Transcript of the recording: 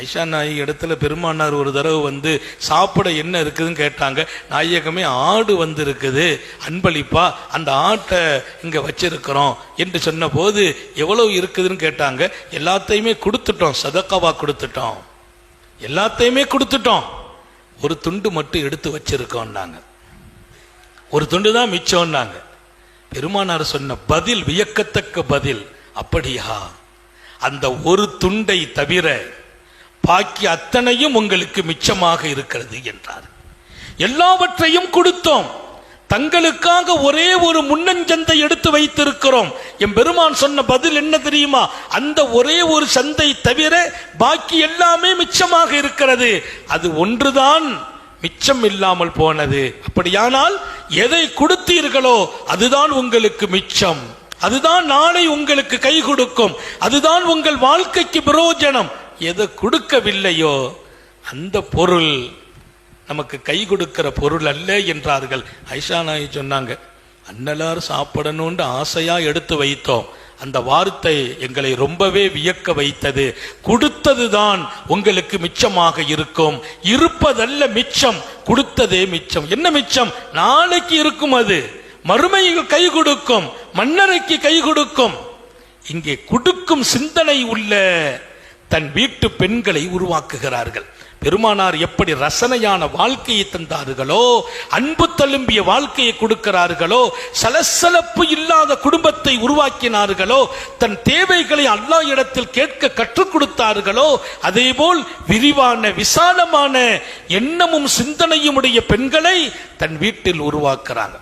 ஐஷா நாயகி இடத்துல பெருமானார் ஒரு தடவை வந்து சாப்பிட என்ன இருக்குதுன்னு கேட்டாங்க. நாயகமே ஆடு வந்து இருக்குது அன்பளிப்பா, அந்த ஆட்டை இங்க வச்சிருக்கிறோம் என்று சொன்ன போது எவ்வளவு இருக்குதுன்னு கேட்டாங்க. எல்லாத்தையுமே கொடுத்துட்டோம், சதக்காவா கொடுத்துட்டோம், எல்லாத்தையுமே கொடுத்துட்டோம், ஒரு துண்டு மட்டும் எடுத்து வச்சிருக்கோம்னாங்க. ஒரு துண்டு தான் மிச்சம்னாங்க. பெருமானார் சொன்ன பதில் வியக்கத்தக்க பதில். அப்படியா, அந்த ஒரு துண்டை தவிர பாக்கி அத்தனையும் உங்களுக்கு மிச்சமாக இருக்கிறது என்றார். எல்லாவற்றையும் கொடுத்தோம், தங்களுக்காக ஒரே ஒரு முன்னஞ்சந்தை எடுத்து வைத்திருக்கிறோம். என் பெருமான் சொன்ன பதில் என்ன தெரியுமா? அந்த ஒரே ஒரு சந்தை தவிர பாக்கி எல்லாமே மிச்சமாக இருக்கிறது, அது ஒன்றுதான் மிச்சம் இல்லாமல் போனது. அப்படியானால் எதை கொடுத்தீர்களோ அதுதான் உங்களுக்கு மிச்சம், அதுதான் நாளை உங்களுக்கு கை கொடுக்கும், அதுதான் உங்கள் வாழ்க்கைக்கு பிரயோஜனம். எதை கொடுக்கவில்லையோ அந்த பொருள் நமக்கு கை கொடுக்கிற பொருள் அல்ல என்றார்கள். ஐஷா நாயகி சொன்னாங்க, அன்னலார் சாப்பிடணும்னு ஆசையா எடுத்து வைத்தோம், அந்த வார்த்தை எங்களை ரொம்பவே வியக்க வைத்தது. கொடுத்ததுதான் உங்களுக்கு மிச்சமாக இருக்கும், இருப்பதல்ல மிச்சம், கொடுத்ததே மிச்சம். என்ன மிச்சம்? நாளைக்கு இருக்கும், அது மறுமையில் கை கொடுக்கும், மன்னரைக்கு கை கொடுக்கும். இங்கே கொடுக்கும் சிந்தனை உள்ள தன் வீட்டு பெண்களை உருவாக்குகிறார்கள். பெருமானார் எப்படி ரசனையான வாழ்க்கையை தந்தார்களோ, அன்பு தழும்பிய வாழ்க்கையை கொடுக்கிறார்களோ, சலசலப்பு இல்லாத குடும்பத்தை உருவாக்கினார்களோ, தன் தேவைகளை அல்லாஹ் இடத்தில் கேட்க கற்றுக் கொடுத்தார்களோ, அதேபோல் விரிவான விசாலமான எண்ணமும் சிந்தனையும் உடைய பெண்களை தன் வீட்டில் உருவாக்குறாங்க.